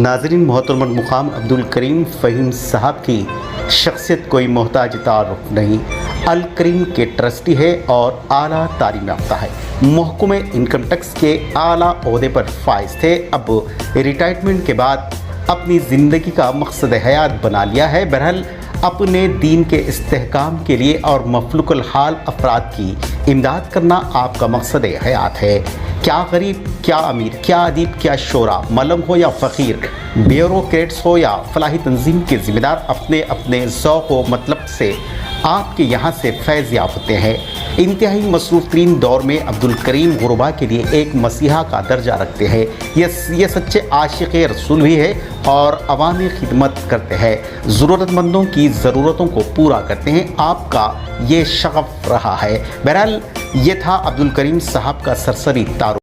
नाज़रीन, मोहतरम मुकाम अब्दुल करीम फ़हीम साहब की शख्सियत कोई मोहताज तारुफ नहीं। अल करीम के ट्रस्टी है और आला तालीम याफ्ता है। महकमे इनकम टैक्स के आला ओहदे पर फाइज थे। अब रिटायरमेंट के बाद अपनी ज़िंदगी का मकसद हयात बना लिया है। बहरहाल अपने दीन के इस्तेहकाम के लिए और मफलुकुल हाल अफराद की इमदाद करना आपका मकसद हयात है। क्या गरीब, क्या अमीर, क्या अदीब, क्या शोरा, मलंग हो या फ़कीर, ब्यूरोक्रेट्स हो या फलाही तंजीम के ज़िम्मेदार, अपने अपने ज़ौक़ व मतलब से आपके यहाँ से फैज़ याफ्ते हैं। इंतहाई मसरूफ़ तरीन दौर में अब्दुल करीम गुरबा के लिए एक मसीहा का दर्जा रखते हैं। ये सच्चे आशिक़ रसूल भी है और अवामी खिदमत करते हैं, ज़रूरतमंदों की ज़रूरतों को पूरा करते हैं। आपका ये शगफ़ रहा है। बहरहाल ये था अब्दुल करीम साहब का सरसरी तारुफ।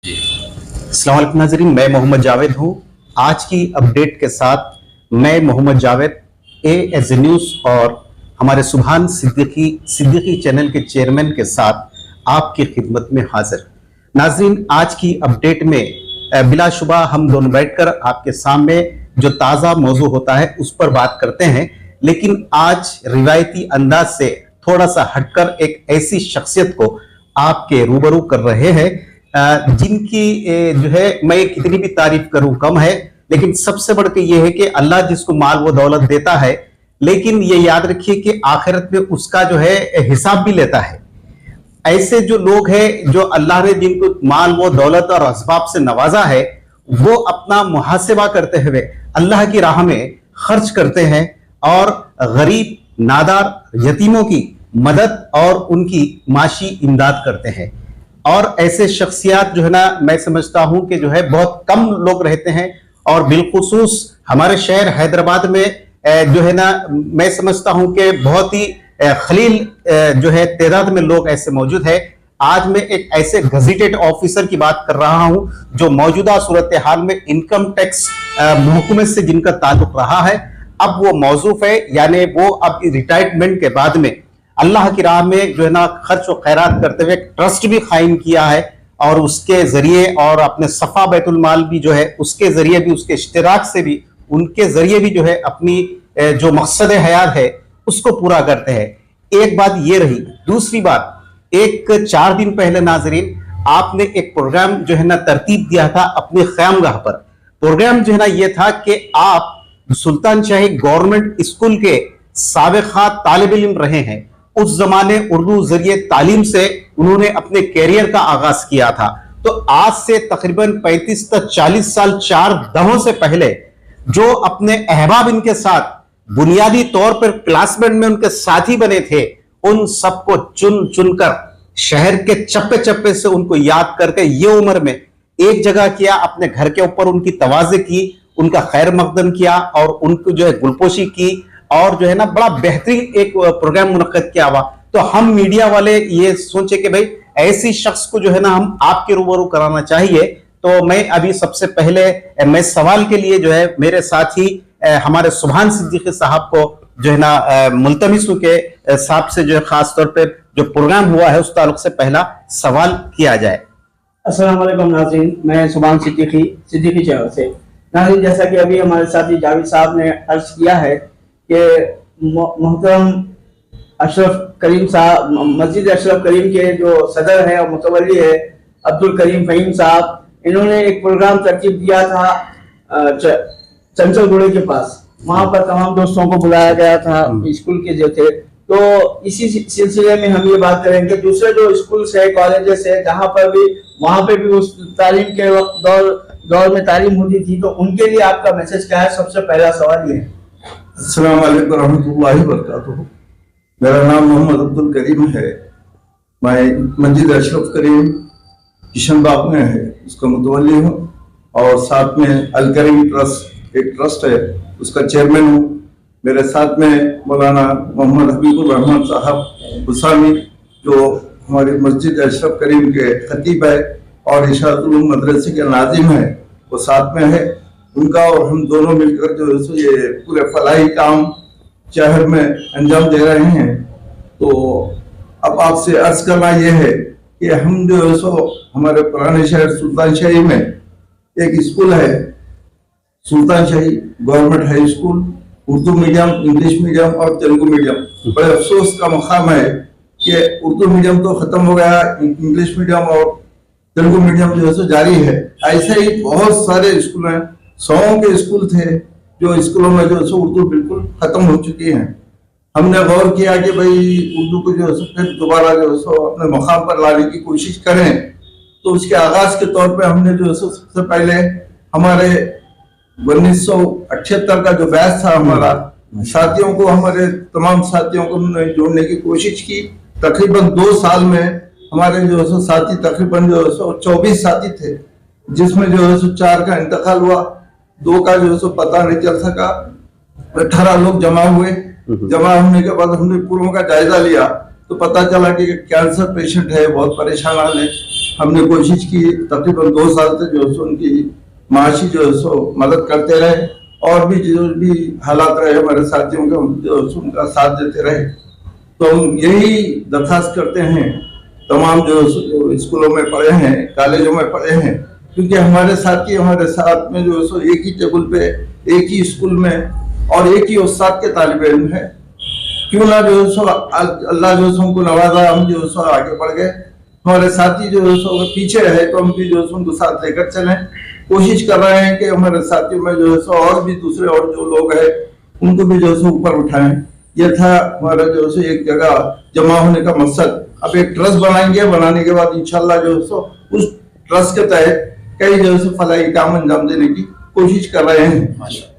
अस्सलाम वालेकुम नाज़रीन, मैं मोहम्मद जावेद हूँ। आज की अपडेट के साथ मैं मोहम्मद जावेद एज न्यूज़ और हमारे सुभान सिद्दीकी चैनल के चेयरमैन के साथ आपकी खिदमत में हाजिर। नाज़रीन, आज की अपडेट में बिलाशुबा हम दोनों बैठकर आपके सामने जो ताज़ा मौजू होता है उस पर बात करते हैं, लेकिन आज रिवायती अंदाज से थोड़ा सा हटकर एक ऐसी शख्सियत को आपके रूबरू कर रहे हैं जिनकी जो है मैं कितनी भी तारीफ करूं कम है। लेकिन सबसे बढ़ के ये है कि अल्लाह जिसको माल वो दौलत देता है, लेकिन ये याद रखिए कि आखिरत में उसका जो है हिसाब भी लेता है। ऐसे जो लोग हैं जो अल्लाह ने जिनको माल वो दौलत और असबाब से नवाजा है, वो अपना मुहासिबा करते हुए अल्लाह की राह में खर्च करते हैं और गरीब, नादार, यतीमों की मदद और उनकी माशी इमदाद करते हैं। और ऐसे शख्सियात जो है ना, मैं समझता हूं कि जो है बहुत कम लोग रहते हैं और बिलखुसूस हमारे शहर हैदराबाद में जो है ना, मैं समझता हूं कि बहुत ही खलील जो है तादाद में लोग ऐसे मौजूद है। आज मैं एक ऐसे गजेटेड ऑफिसर की बात कर रहा हूं जो मौजूदा सूरत हाल में इनकम टैक्स महकमे से जिनका ताल्लुक रहा है, अब वो मौजूफ है, यानी वो अब रिटायरमेंट के बाद में अल्लाह की राह में जो है ना खर्च व खैरात करते हुए ट्रस्ट भी कायम किया है और उसके जरिए और अपने सफा बैतुल माल भी जो है उसके जरिए भी, उसके इश्तिराक से भी, उनके जरिए भी जो है अपनी जो मकसद हयात है उसको पूरा करते हैं। एक बात ये रही। दूसरी बात, एक 4 दिन पहले नाजरीन आपने एक प्रोग्राम जो है ना तरतीब दिया था अपने क़यामगाह पर। प्रोग्राम जो है ना ये था कि आप सुल्तान शाही गवर्नमेंट स्कूल के साबिक़ा तालिब इल्म रहे हैं। उस जमाने उर्दू जरिए तालीम से उन्होंने अपने कैरियर का आगाज किया था। तो आज से तकरीबन 35 से 40 साल 4 दहों से पहले जो अपने अहबाब इनके साथ बुनियादी तौर पर क्लासमेट में उनके साथी बने थे, उन सबको चुन चुनकर शहर के चप्पे चप्पे से उनको याद करके ये उम्र में एक जगह किया, अपने घर के ऊपर उनकी तवाज़े की, उनका खैर मकदम किया और उनको जो है गुलपोशी की और जो है ना बड़ा बेहतरीन एक प्रोग्राम मुनक्कद किया हुआ। तो हम मीडिया वाले ये सोचे कि भाई ऐसी शख्स को जो है ना हम आपके रूबरू कराना चाहिए। तो मैं अभी सबसे पहले मैं सवाल के लिए जो है मेरे साथी हमारे सुभान सिद्दीकी साहब को जो है ना मुल्तमिस हूं के साहब से जो है खास तौर पर जो प्रोग्राम हुआ है उस ताल्लुक से पहला सवाल किया जाए। अस्सलाम वालेकुम नाज़रीन, मैं सुभान सिद्दीकी चैनल से। नाज़रीन, जैसा कि अभी हमारे साथी जावेद साहब ने अर्ज किया है कि मोहतरम अशरफ करीम साहब, मस्जिद अशरफ करीम के जो सदर है और मुतवल्ली है अब्दुल करीम फ़हीम साहब, इन्होंने एक प्रोग्राम तरतीब दिया था चंचलगुड़े के पास। वहां पर तमाम दोस्तों को बुलाया गया था स्कूल के जो थे। तो इसी सिलसिले में हम ये बात करेंगे दूसरे जो स्कूल है, कॉलेजेस है, जहाँ पर भी वहां पे भी उस तालीम के वक्त दौर में तालीम होती थी, तो उनके लिए आपका मैसेज क्या है? सबसे पहला सवाल ये है। अस्सलाम वालेकुम रहमतुल्लाहि व बरकातुहू। मेरा नाम मोहम्मद अब्दुल करीम है। मैं मस्जिद अशरफ करीम किशन बाग में है उसका मुतवल्ली हूँ और साथ में अल करीम ट्रस्ट एक ट्रस्ट है उसका चेयरमैन हूँ। मेरे साथ में मौलाना मोहम्मद हबीबुर रहमान साहब हुसानी जो हमारी मस्जिद अशरफ करीम के खतीब है और इशाअतुल उलूम मदरसे के नाज़िम है, वो साथ में है। उनका और हम दोनों मिलकर जो है ये पूरे फलाही काम शहर में अंजाम दे रहे हैं। तो अब आपसे अर्ज करना यह है कि हम जो है सो हमारे पुराने शहर सुल्तान शाही में एक स्कूल है Sultan Shahi government high school, Urdu medium, English medium और तेलुगु मीडियम। बड़े अफसोस का मकाम है कि उर्दू मीडियम तो खत्म हो गया, इंग्लिश मीडियम और तेलुगु मीडियम जो है सो जारी है। ऐसे ही बहुत सारे स्कूल हैं, 100 के स्कूल थे जो स्कूलों में जो है सो उर्दू बिल्कुल खत्म हो चुकी है। हमने गौर किया कि भाई उर्दू को जो है सो फिर दोबारा जो है सो अपने मकाम पर लाने की कोशिश करें। तो उसके आगाज के तौर पे हमने जो है सो सबसे पहले हमारे 1978 का जो बैच था हमारा, साथियों को, हमारे तमाम साथियों को हमने जोड़ने की कोशिश की। तकरीबन 2 साल में हमारे जो है सो साथी तकरीबन जो है सो 24 साथी थे, जिसमें जो है सो 4 का इंतकाल हुआ, 2 का जो है सो पता नहीं चल सका। 18 लोग जमा हुए। जमा होने के बाद हमने पूरों का जायजा लिया तो पता चला कि कैंसर पेशेंट है, बहुत परेशान हाल है। हमने कोशिश की, तकरीबन 2 साल से जो है सो उनकी माशी जो है सो मदद करते रहे और भी जो भी हालात रहे हमारे साथियों के, हम जो है सो उनका साथ देते रहे। तो हम यही दरखास्त करते हैं तमाम जो स्कूलों में पढ़े हैं, कॉलेजों में पढ़े हैं, क्योंकि हमारे साथी हमारे साथ में जो है सो एक ही टेबल पे, एक ही स्कूल में और एक ही उस्ताद के तालिब इल्म है। क्यों ना जो है सो अल्लाह जो है सो हमको नवाजा, हम जो है सो आगे बढ़ गए। हमारे साथी जो है सो पीछे है तो हम भी जो है सो उनको साथ लेकर चलें। कोशिश कर रहे हैं कि हमारे साथियों में जो है सो और भी दूसरे और जो लोग हैं उनको भी जो है सो ऊपर उठाएं। यह था हमारा जो है सो एक जगह जमा होने का मकसद। अब एक ट्रस्ट बनाएंगे, बनाने के बाद इंशाल्लाह जो है सो उस ट्रस्ट के तहत कई जो है सो फलाही काम अंजाम देने की कोशिश कर रहे हैं।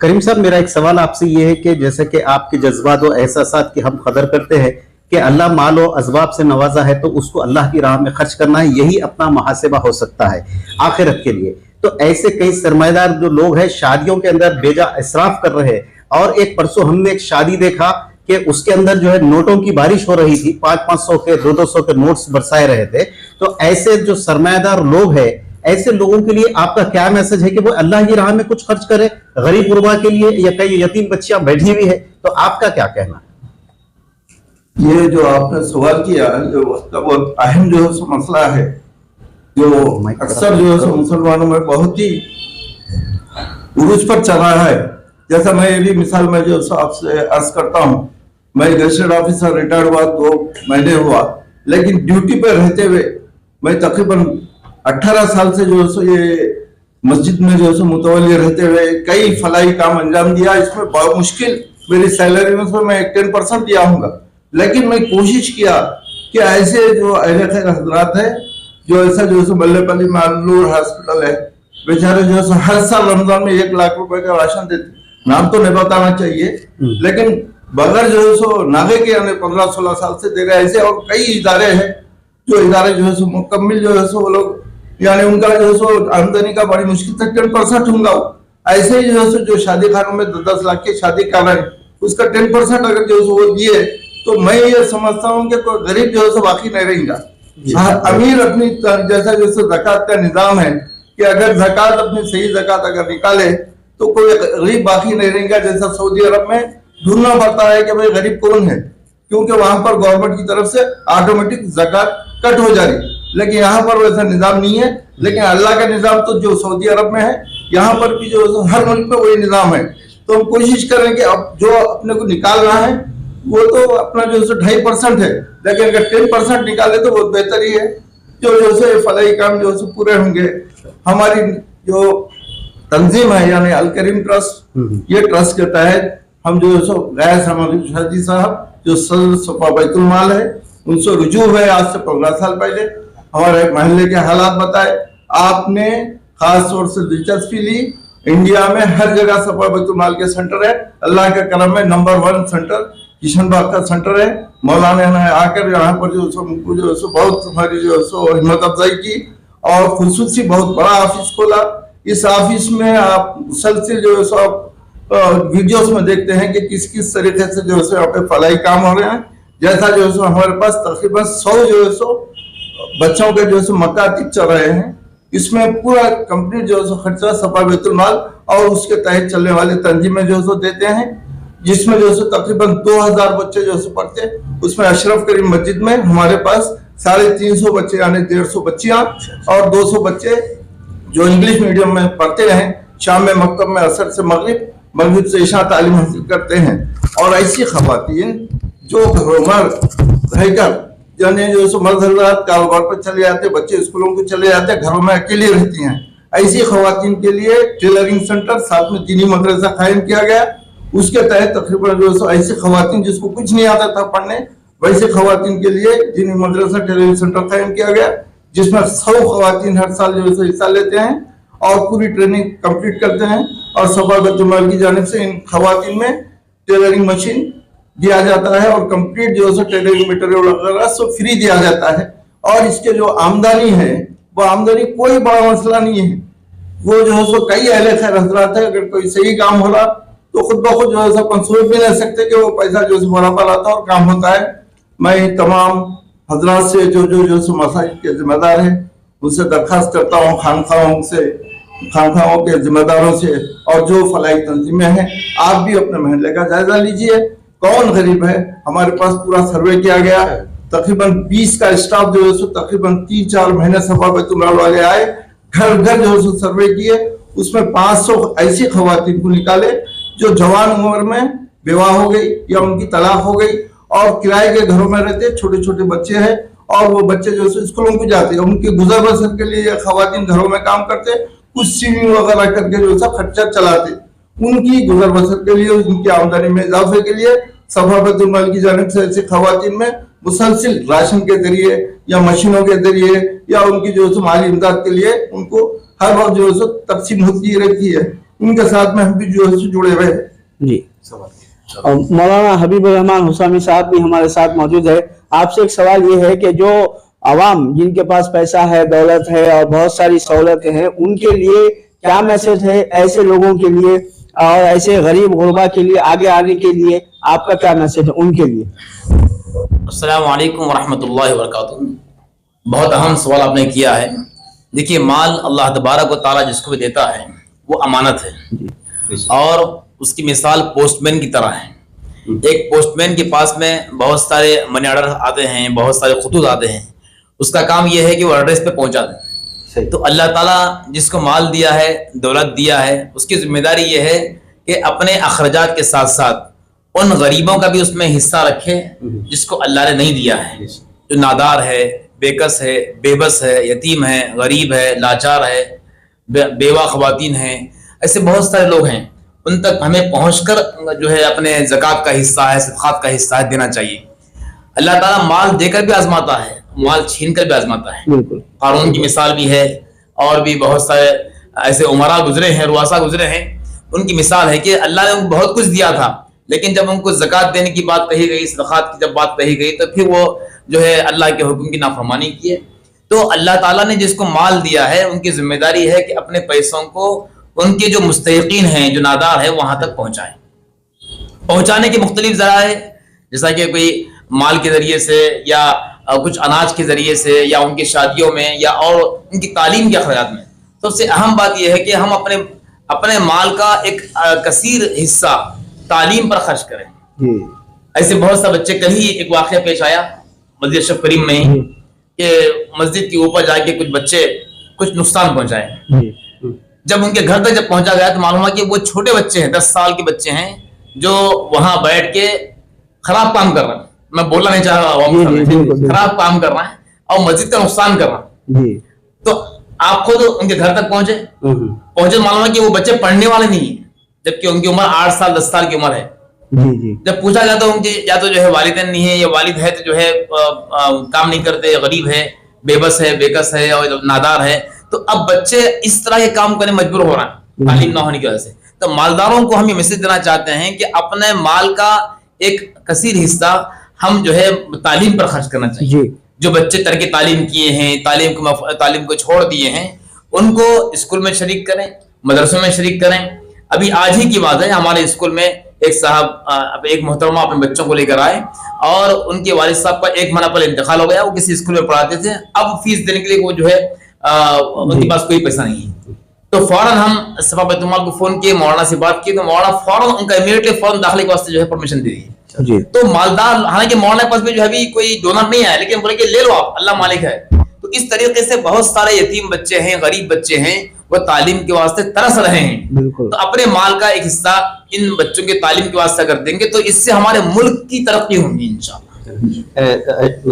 करीम साहब, मेरा एक सवाल आपसे ये है कि जैसे कि आपके जज्बात और एहसासात की हम कदर करते हैं कि अल्लाह माल और असबाब से नवाजा है तो उसको अल्लाह की राह में खर्च करना है, यही अपना मुहासिबा हो सकता है आखिरत के लिए। तो ऐसे कई सरमाएदार जो लोग हैं शादियों के अंदर बेजा इसराफ कर रहे हैं। और एक परसों हमने एक शादी देखा कि उसके अंदर जो है नोटों की बारिश हो रही थी, 500-500 के 200-200 के नोट्स बरसाए रहे थे। तो ऐसे जो सरमाएदार लोग हैं, ऐसे लोगों के लिए आपका क्या मैसेज है कि वो अल्लाह की राह में कुछ खर्च करे गरीब गुरबा के लिए, या कई यतीम बच्चियां बैठी हुई है, तो आपका क्या कहना है? ये जो आपने सवाल किया जो बहुत अहम जो है सो मसला है, जो अक्सर जो है सो मुसलमानों में बहुत ही उरूज पर चल रहा है। जैसा मैं ये भी मिसाल में जो आपसे अर्ज करता हूँ, मैं गजेटेड ऑफिसर रिटायर्ड हुआ 2 महीने हुआ, लेकिन ड्यूटी पे रहते हुए मैं तकरीबन 18 साल से जो है सो ये मस्जिद में जो है सो मुतवल्ली रहते हुए कई फलाही काम अंजाम दिया। इसमें बहुत मुश्किल मेरी सैलरी में से मैं 10% दिया हूँगा, लेकिन मैं कोशिश किया कि ऐसे जो अहले खैर हजरात है, जो ऐसा जो है मल्लेपल्ली में अल-नूर हॉस्पिटल है, बेचारे जो है हर साल रमजान में 1 लाख रुपए का राशन देते। नाम तो नहीं बताना चाहिए, लेकिन बगैर जो है सो नागे के 15-16 साल से दे रहे। ऐसे और कई इदारे हैं जो इदारे जो है सो मुकम्मिल जो है सो वो लोग, यानी उनका जो है सो आमदनी का बड़ी मुश्किल से 10% होगा। ऐसे ही जो है सो जो शादी खानों में 10-10 लाख की शादी कर रहे हैं, उसका 10% अगर जो है सो वो दिए तो मैं ये समझता हूँ कि कोई गरीब जो है सो बाकी नहीं रहेगा। अमीर अपनी जैसा जो है ज़कात का निजाम है कि अगर ज़कात अपनी सही ज़कात अगर निकाले तो कोई गरीब बाकी नहीं रहेगा। जैसा सऊदी अरब में ढूंढना पड़ता है कि भाई गरीब कौन है, क्योंकि वहां पर गवर्नमेंट की तरफ से ऑटोमेटिक ज़कात कट हो जा रही, लेकिन यहाँ पर वैसा निजाम नहीं है। लेकिन अल्लाह का निजाम तो जो सऊदी अरब में है, यहाँ पर भी जो हर मुल्क में वही निजाम है। तो हम कोशिश करें कि अब जो अपने को निकालना है वो तो अपना जो है 2.5% है, लेकिन अगर 10% निकाले तो बहुत बेहतर ही है। जो है फलाही काम जो है पूरे होंगे। हमारी जो तंजीम है यानी अल करीम ट्रस्ट, ये ट्रस्ट के तहत हम जो है गैस हमारे शादी साहब जो सदर सफा बैतुल माल है उनसे रुजू है आज से 15 साल पहले। हमारे महल्ले के हालात बताए, आपने खास तौर से दिलचस्पी ली। इंडिया में हर जगह सफा बैतुल माल के सेंटर है, अल्लाह के करम में नंबर 1 सेंटर किशन बाग का सेंटर है। मौलाना ने आकर यहाँ पर जो बहुत हमारी जो हिम्मत अफजाई की और खुसूसी बहुत बड़ा ऑफिस खोला। इस ऑफिस में आप मुसलसिल जो है सो वीडियोस में देखते हैं कि किस किस तरीके से जो है यहाँ पे फलाई काम हो रहे हैं। जैसा जो है हमारे पास तकरीबन 100 जो है बच्चों के जो है मकातिब चल रहे हैं। इसमें पूरा कंप्लीट जो है खर्चा सफा बैतुल माल और उसके तहत चलने वाले तंजीमें जो है देते हैं, जिसमें जो है तकरीबन 2000 बच्चे जो है पढ़ते। उसमें अशरफ करीम मस्जिद में हमारे पास 350 बच्चे यानी 150 बच्चियां और 200 बच्चे जो इंग्लिश मीडियम में पढ़ते हैं। शाम में मकतब में असर से मगरिब, मगरिब से इशा तालीम हासिल करते हैं। और ऐसी खवातीन जो घरों में रहकर यानी जो सो मर्द हज़रात कारोबार पर चले जाते, बच्चे स्कूलों को चले जाते, घरों में अकेले रहती हैं, ऐसी खवातीन के लिए टेलरिंग सेंटर साथ में दीनी मदरसा कायम किया गया। उसके तहत तकरीबन जो सो ऐसी खवातीन जिसको कुछ नहीं आता था पढ़ने, वैसे खवातीन के लिए दीनी मदरसा टेलरिंग सेंटर कायम किया गया, जिसमें 100 खवातीन हर साल जो है हिस्सा लेते हैं और पूरी ट्रेनिंग कंप्लीट करते हैं। और सभा बैतुल माल की जानिब से इन खवातीन में टेलरिंग मशीन दिया जाता है और कंप्लीट जो है टेलरिंग मटेरियल वगैरह सब फ्री दिया जाता है। और इसके जो आमदनी है वो आमदनी कोई बड़ा मसला नहीं है, वो जो है सो कई अहले खैर हजरात है, अगर कोई सही काम हो रहा तो खुद ब खुद जो है सब सोच भी नहीं सकते कि वो पैसा जो है बराबर आता और काम होता है। मैं तमाम हजरात से जो मसाजिद के जिम्मेदार हैं उनसे दरखास्त करता हूँ, खानखाओं के जिम्मेदारों से और जो फलाई तंजीमें हैं, आप भी अपने महल्ले का जायजा लीजिए, कौन गरीब है। हमारे पास पूरा सर्वे किया गया, तकरीबन 20 का स्टाफ जो है सो तकरीबन 3-4 महीने सफा बैतुल माल वाले आए, घर घर जो है सर्वे किए, उसमें 500 ऐसी खवातीन को निकाले जो जवान उम्र में विवाह हो गई या उनकी तलाक हो गई और किराए के घरों में रहते, छोटे छोटे बच्चे हैं और वो बच्चे जो है स्कूलों को जाते हैं, उनके गुजर बसर के लिए खवातीन घरों में काम करते, कुछ सीविंग वगैरह करके जो है खर्चा चलाते, उनकी गुजर बसर के लिए, उनकी आमदनी में इजाफे के लिए सफा बैतुल माल की जानिब से ऐसी खवातीन में मुसलसिल राशन के जरिए या मशीनों के जरिए या उनकी जो है माली इमदाद के लिए उनको हर वक्त जो है तकसीम होती रहती है। उनके साथ में हम भी जो है जुड़े हुए हैं जी। और मौलाना हबीबुर रहमान हुसामी साहब भी हमारे साथ मौजूद है। आपसे एक सवाल ये है कि जो आवाम जिनके पास पैसा है, दौलत है और बहुत सारी सहूलतें हैं, उनके लिए क्या मैसेज है, ऐसे लोगों के लिए और ऐसे गरीब गुरबा के लिए आगे आने के लिए आपका क्या मैसेज है उनके लिए? अस्सलामु अलैकुम वरहमतुल्लाहि वबरकातुहू। बहुत अहम सवाल आपने किया है। देखिए, माल अल्लाह तबारक व तआला जिसको भी देता है वो अमानत है और उसकी मिसाल पोस्टमैन की तरह है। एक पोस्टमैन के पास में बहुत सारे मनी ऑर्डर आते हैं, बहुत सारे खुतूत आते हैं, उसका काम यह है कि वो एड्रेस पे पहुंचा दे। तो अल्लाह ताला जिसको माल दिया है, दौलत दिया है, उसकी जिम्मेदारी यह है कि अपने अखराजात के साथ साथ उन गरीबों का भी उसमें हिस्सा रखे जिसको अल्लाह ने नहीं दिया है, जो नादार है, बेकस है, बेबस है, यतीम है, गरीब है, लाचार है, बेवा खवातीन हैं, ऐसे बहुत सारे लोग हैं। उन तक हमें पहुंचकर जो है अपने ज़कात का हिस्सा है, सदक़ात का हिस्सा है देना चाहिए। अल्लाह ताला माल देकर भी आजमाता है, माल छीन कर भी आजमाता है। क़ारून की मिसाल भी है और भी बहुत सारे ऐसे उमरा गुजरे हैं, रुआसा गुजरे हैं, उनकी मिसाल है कि अल्लाह ने उनको बहुत कुछ दिया था, लेकिन जब उनको ज़कात देने की बात कही गई, सदक़ात की जब बात कही गई, तो फिर वो जो है अल्लाह के हुक्म की नाफरमानी की है। तो अल्लाह ताला ने जिसको माल दिया है उनकी जिम्मेदारी है कि अपने पैसों को उनके जो मुस्तहिकीन हैं, जो नादार है, वहां तक पहुंचाएं। पहुंचाने के मुख्तलिफ ज़राए, जैसा कि कोई माल के जरिए से या कुछ अनाज के जरिए से या उनकी शादियों में या और उनकी तालीम के अखराजात में। सबसे अहम बात यह है कि हम अपने माल का एक कसीर हिस्सा तालीम पर खर्च करें। ऐसे बहुत से बच्चे, कल ही एक वाक़या पेश आया मस्जिद अशरफ करीम में कि मस्जिद के ऊपर जाके कुछ बच्चे कुछ नुकसान पहुंचाए। जब उनके घर तक जब पहुंचा गया तो मालूम हुआ कि वो छोटे बच्चे हैं, 10 साल के बच्चे हैं, जो वहां बैठ के खराब काम कर रहे हैं। मैं बोलना नहीं चाह रहा, खराब काम कर रहा है और मस्जिद का नुकसान कर रहा है। तो आप खुद उनके घर तक पहुंचे, मालूम है कि वो बच्चे पढ़ने वाले नहीं है, जबकि उनकी उम्र 8 साल 10 साल की उम्र है। जब पूछा गया तो उनके या तो जो है वालिदैन नहीं है या वालिद है तो जो है काम नहीं करते, गरीब है, बेबस है, बेकस है और नादार है। तो अब बच्चे इस तरह के काम करने मजबूर हो रहे हैं तालीम ना होने की वजह से। तो मालदारों को हम ये मैसेज देना चाहते हैं कि अपने माल का एक कसीर हिस्सा हम जो है तालीम पर खर्च करना चाहिए। जो बच्चे तरके तालीम किए हैं, तालीम को छोड़ दिए हैं, उनको स्कूल में शरीक करें, मदरसों में शरीक करें। अभी आज ही की बात है, हमारे स्कूल में एक साहब, एक मोहतरमा अपने बच्चों को लेकर आए और उनके वालिद साहब का 1 महीना पहले इंतकाल हो गया। वो किसी स्कूल में पढ़ाते थे, अब फीस देने के लिए वो जो है उनके पास कोई पैसा नहीं है। तो फौरन हम सफा बैतुल माल को फोन किए, मौलाना से बात की, तो मौलाना फौरन उनका इमीडिएटली फौरन दाखिले के वास्ते जो है परमिशन दे दी। तो मालदार, हालांकि मौलाना के पास भी जो है अभी कोई डोनर नहीं आया, लेकिन बोले कि ले लो आप, अल्लाह मालिक है। तो इस तरीके से बहुत सारे यतीम बच्चे हैं, गरीब बच्चे हैं, वो तालीम के वास्ते तरस रहे हैं, बिल्कुल। तो अपने माल का एक हिस्सा इन बच्चों के तालीम के वास्ते कर देंगे तो इससे हमारे मुल्क की तरक्की होगी इंशाअल्लाह।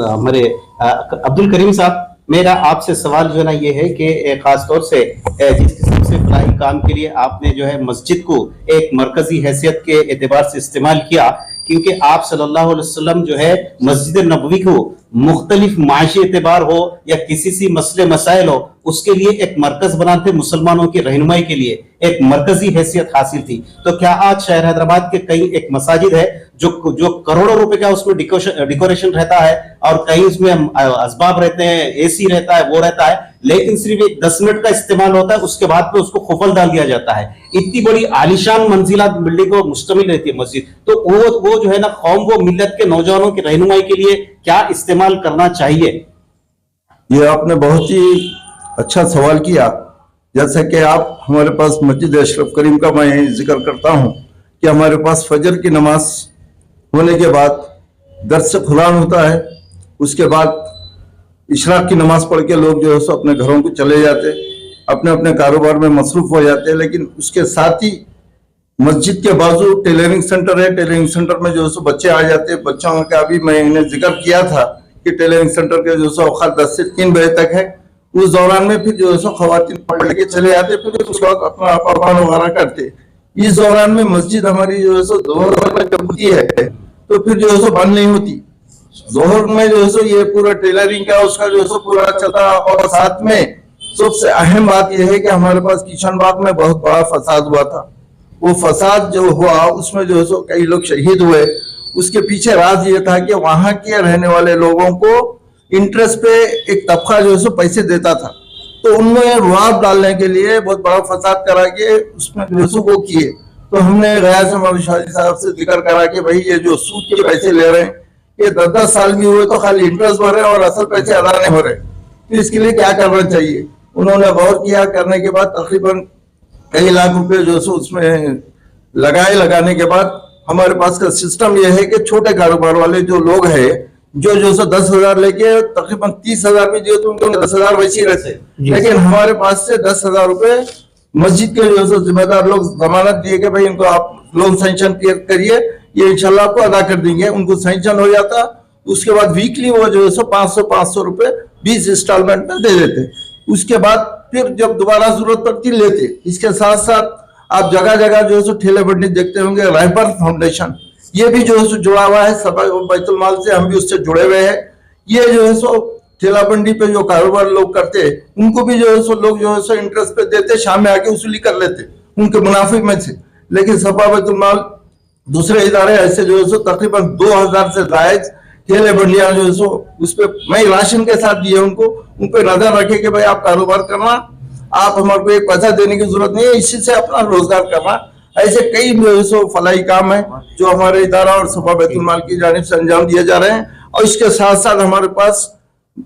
हमारे अब्दुल करीम साहब, मेरा आपसे सवाल जो है ना ये है कि खास तौर से जिस किस्म से फलाही काम के लिए आपने जो है मस्जिद को एक मरकजी हैसियत के एतबार से इस्तेमाल किया, क्योंकि आप सल्लल्लाहु अलैहि वसल्लम जो है मस्जिद नबवी को मुख्तलिफ माशी एतबार हो या किसी सी मसले मसाइल हो उसके लिए एक मरकज बनाते, मुसलमानों की रहनुमाई के लिए एक मरकजी हैसियत हासिल थी। तो क्या आज शहर हैदराबाद के कई एक मसाजिद है जो करोड़ों रुपए का उसमें डिकोरेशन रहता है और कहीं उसमें असबाब रहते हैं, एसी रहता है, वो रहता है, लेकिन सिर्फ एक 10 मिनट का इस्तेमाल होता है, उसके बाद में उसको खुफल डाल दिया जाता है। इतनी बड़ी आलिशान मंजिलात बिल्डिंग को मुश्तमिल रहती है मस्जिद, तो वो जो है ना कौम वो मिल्लत के नौजवानों की रहनुमाई के लिए क्या इस्तेमाल करना चाहिए? ये आपने बहुत ही अच्छा सवाल किया। जैसा कि आप हमारे पास मस्जिद अशरफ करीम का मैं जिक्र करता हूँ कि हमारे पास फजर की नमाज होने के बाद दर्स कुरान होता है, उसके बाद इशराक की नमाज पढ़ के लोग जो है सो अपने घरों को चले जाते, अपने अपने कारोबार में मसरूफ हो जाते हैं। लेकिन उसके साथ ही मस्जिद के बाजू टेलरिंग सेंटर है, टेलरिंग सेंटर में जो है सो बच्चे आ जाते हैं। बच्चों का अभी मैंने जिक्र किया था कि टेलरिंग सेंटर के जो सो औकात 10 से 3 बजे तक है। उस दौरान में फिर जो है सो खवातीन पढ़ के चले जाते, फिर उसके बाद अपना अपान वगैरह करते। इस दौरान में मस्जिद हमारी जो है सो दोहर में जब होती है तो फिर जो है सो बंद नहीं होती। दोहर में जो है सो ये पूरा टेलरिंग का उसका जो है सो पूरा चलता। और साथ में सबसे अहम बात यह है कि हमारे पास किशन बाग में बहुत बड़ा फसाद हुआ था। वो फसाद जो हुआ उसमें जो है सो कई लोग शहीद हुए। उसके पीछे राज ये था कि वहां के रहने वाले लोगों को इंटरेस्ट पे एक तबका जो है सो पैसे देता था, तो उनमें रुआब डालने के लिए बहुत बड़ा फसाद करा के उसमें जो है सो वो किए। तो हमने गया से मौलवी शादी साहब से जिक्र करा कि भाई ये जो सूद के पैसे ले रहे हैं ये 10-10 साल भी हुए तो खाली इंटरेस्ट भर रहे हैं और असल पैसे अदा नहीं हो रहे, तो इसके लिए क्या करना चाहिए। उन्होंने गौर किया, करने के बाद तकरीबन कई लाख रुपए जो सो उसमें लगाने के बाद हमारे पास का सिस्टम यह है कि छोटे कारोबार वाले जो लोग हैं जो सो 10,000 लेके तकरीबन 30,000 भी दिए तो उनको 10,000 वैसे ही रहते, लेकिन हमारे पास से 10,000 रुपए मस्जिद के जो सो जिम्मेदार लोग जमानत दिए कि भाई इनको आप लोन सैंक्शन करिए, ये इंशाल्लाह आपको अदा कर देंगे। उनको सैंक्शन हो जाता, उसके बाद वीकली वो जो है सो 500 रुपए 20 इंस्टॉलमेंट में दे देते। उसके बाद फिर जब दोबारा जरूरत पड़ती लेते। इसके साथ साथ आप जगह जगह जो है सो ठेले बंडी देखते होंगे। रहबर फाउंडेशन ये भी जो है सो जुड़ा हुआ है सब बैतुल माल से, हम भी उससे जुड़े हुए हैं। ये जो है सो ठेला बंडी पे जो कारोबार लोग करते हैं उनको भी जो है सो लोग जो है सो इंटरेस्ट पे देते, शाम में आके वसूली कर लेते उनके मुनाफे में से। लेकिन सपा बैतुल माल दूसरे इदारे ऐसे जो है सो तकरीबन 2,000 से जायज ठेले बंडियां जो है सो उस पर मैं राशन के साथ दिए उनको, उन पर नजर रखे कि भाई आप कारोबार करना, आप हमारे को एक पैसा देने की जरूरत नहीं है, इसी से अपना रोजगार करना। ऐसे कई जो है सो फलाई काम है जो हमारे इदारा और सफा बैतुल माल की जानिब से अंजाम दिए जा रहे हैं। और इसके साथ साथ हमारे पास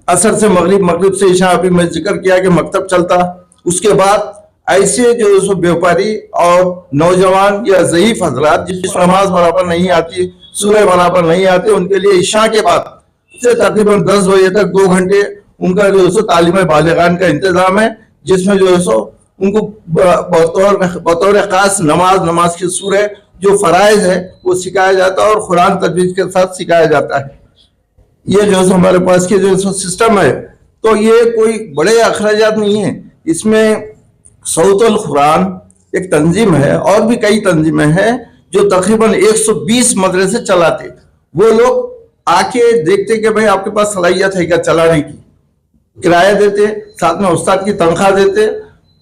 असर से मगरिब से ईशा, अभी मैं जिक्र किया कि मकतब चलता। उसके बाद ऐसे जो है सो व्यापारी और नौजवान या ज़ईफ हजरात जिस नमाज बराबर नहीं आती, सूरह बराबर नहीं आते, उनके लिए ईशा के बाद से तकरीबन 10 बजे तक 2 घंटे उनका जो है सो तालीम बालिगान का इंतजाम है, जिसमें जो है सो उनको बतौर खास नमाज की सूरह जो फराइज है वो सिखाया जाता है और कुरान तजवीज के साथ सिखाया जाता है। ये जो है हमारे पास के जो सिस्टम है, तो ये कोई बड़े अखराजात नहीं है। इसमें सौतुल कुरान एक तंजीम है और भी कई तंजीमें हैं जो तकरीबन 120 मदरसे चलाते। वो लोग आके देखते कि भाई आपके पास सलाहियत है क्या चलाने की, किराया देते, साथ में उस्ताद की तनख्वाह देते,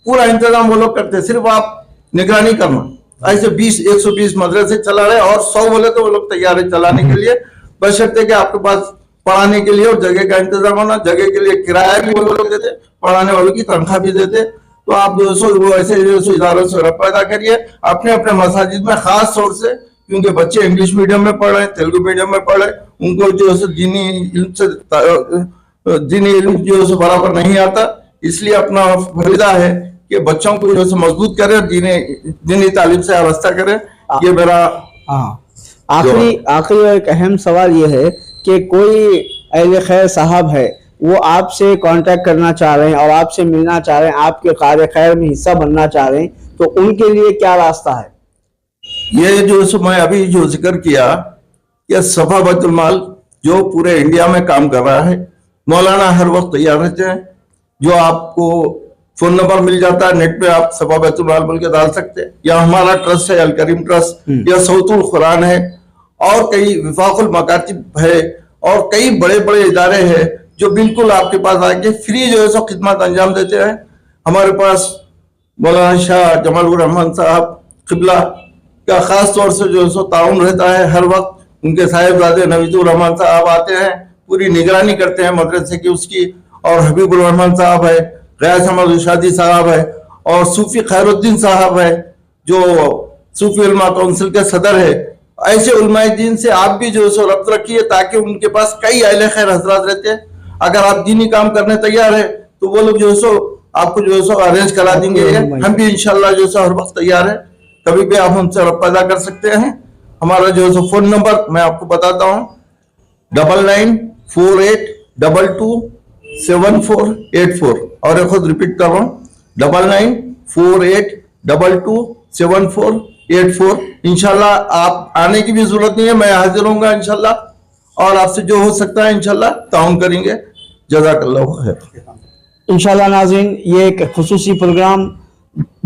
पूरा इंतजाम वो लोग करते, सिर्फ आप निगरानी करना। ऐसे 120 मदरसे चला रहे और 100 बोले तो वो लोग तैयार है चलाने के लिए, बशर्ते कि आपके पास पढ़ाने के लिए और जगह का इंतजाम होना। जगह के लिए किराया भी वो लोग देते, पढ़ाने वालों की तनख्वाह भी देते। तो आप जो सो वो ऐसे जो सो इदारों से रब्ता पैदा करिए अपने अपने मसाजिद में, खास तौर से क्योंकि बच्चे इंग्लिश मीडियम में पढ़ रहे हैं, तेलुगु मीडियम में पढ़ रहे हैं, उनको जो है दीनी इल्म जो है बराबर नहीं आता। इसलिए अपना फरीदा है कि बच्चों को जो है मजबूत करें, दीनी तालीम से आरास्ता करें। ये मेरा आखिरी एक अहम सवाल ये है कि कोई अहले खैर साहब है वो आपसे कांटेक्ट करना चाह रहे हैं और आपसे मिलना चाह रहे हैं, आपके कार्य खैर में हिस्सा बनना चाह रहे हैं, तो उनके लिए क्या रास्ता है? ये जो सो मैं अभी जो जिक्र किया कि सफा बैतुल माल जो पूरे इंडिया में काम कर रहा है, मौलाना हर वक्त तैयार रहते हैं। जो आपको फोन नंबर मिल जाता है नेट पे, आप सफा बैतुल माल बोल के डाल सकते हैं, या हमारा ट्रस्ट है अल करीम ट्रस्ट, या सौतुल कुरान है, और कई विफाकुल मकातिब है, और कई बड़े बड़े इदारे हैं जो बिल्कुल आपके पास आके फ्री जो है सो खिदमत अंजाम देते हैं। हमारे पास मौलाना शाह जमाल रहमान साहब किबला का खास तौर से जो है सो ताउन रहता है हर वक्त। उनके साहिबजादे नवीदुर रहमान साहब आते हैं, पूरी निगरानी करते हैं मदरसे की उसकी, और हबीबुर रहमान साहब है, गयास अहमद इरशादी साहब है, और सूफी खैरुद्दीन साहब है जो सूफी उलमा काउंसिल के सदर है। ऐसे उलमाए दीन से आप भी जो है सो रब्त रखिए, ताकि उनके पास कई अहले खैर हजरात रहते हैं। अगर आप दीनी काम करने तैयार है तो वो लोग जो है सो आपको जो है सो अरेंज करा देंगे। हम भी इंशाल्लाह जो है सो हर वक्त तैयार है, कभी भी आप हमसे रब्ता अदा कर सकते हैं। हमारा जो है सो फोन नंबर मैं आपको बताता हूँ, 9948227484, और एक खुद रिपीट कर रहा हूँ, 9948227484। इंशाल्लाह आप आने की भी जरूरत नहीं है, मैं हाजिर होऊंगा इंशाल्लाह, और आपसे जो हो सकता है इंशाल्लाह ताउन करेंगे। जज़ाकल्लाह खैर। इंशाल्लाह नाज़रीन, ये एक खुसूसी प्रोग्राम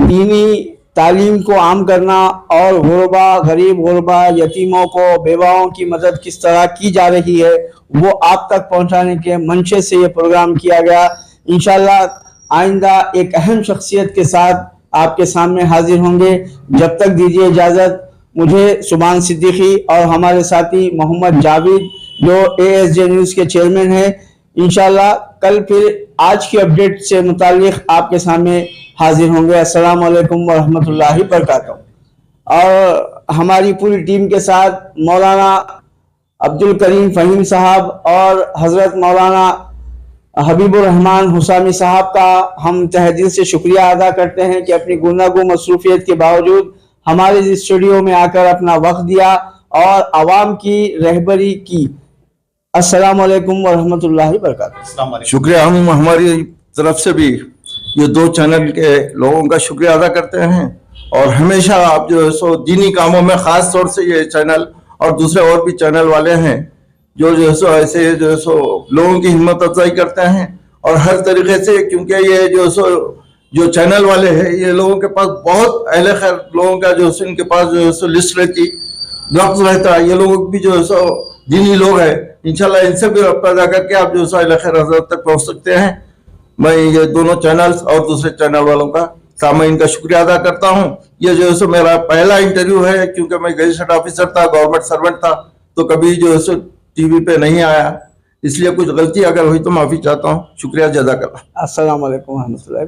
दीनी तालीम को आम करना और गुरबा, गरीब गुरबा, यतीमों को, बेवाओं की मदद किस तरह की जा रही है वो आप तक पहुंचाने के मंशे से ये प्रोग्राम किया गया। इंशाल्लाह आइंदा एक अहम शख्सियत के साथ आपके सामने हाजिर होंगे। जब तक दीजिए इजाज़त, मुझे सुभान सिद्दीकी और हमारे साथी मोहम्मद जावेद जो ASJ न्यूज़ के चेयरमैन हैं, इंशाल्लाह कल फिर आज की अपडेट से मुतालिक आपके सामने हाजिर होंगे। अस्सलाम वालेकुम वरहमतुल्लाहि वबरकातुहू। और हमारी पूरी टीम के साथ मौलाना अब्दुल करीम फ़हीम साहब और हज़रत मौलाना हबीबुर रहमान हुसामी साहब का हम तहे दिल से शुक्रिया अदा करते हैं कि अपनी गुनागो मसरूफियत के बावजूद हमारे इस स्टूडियो में आकर अपना वक्त दिया और आवाम की रहबरी की। अस्सलाम वालेकुम वरहमतुल्लाहि वबरकातुहू। शुक्रिया। हम हमारी तरफ से भी ये दो चैनल के लोगों का शुक्रिया अदा करते हैं, और हमेशा आप जो है सो दीनी कामों में खास तौर से ये चैनल और दूसरे और भी चैनल वाले हैं जो है सो ऐसे जो है सो लोगों की हिम्मत अफजाई करते हैं, और हर तरीके से, क्योंकि ये जो सो जो चैनल वाले हैं ये लोगों के पास बहुत अहले खैर लोगों का जो इनके पास जो है सो लिस्ट रहती, वक्त रहता है। ये लोग भी जो है सो दीनी लोग हैं, इंशाल्लाह इनसे भी रब्ता अदा करके आप जो है सो अहले खैर हजरत तक पहुंच सकते हैं। मैं ये दोनों चैनल्स और दूसरे चैनल वालों का सामईन का शुक्रिया अदा करता हूं। ये जो है सो मेरा पहला इंटरव्यू है, क्योंकि मैं गजेटेड ऑफिसर था, गवर्नमेंट सर्वेंट था, तो कभी जो है सो टीवी पे नहीं आया, इसलिए कुछ गलती अगर हुई तो माफी चाहता हूँ। शुक्रिया, जज़ाकल्लाह। अस्सलाम वालेकुम वरहमतुल्लाहि।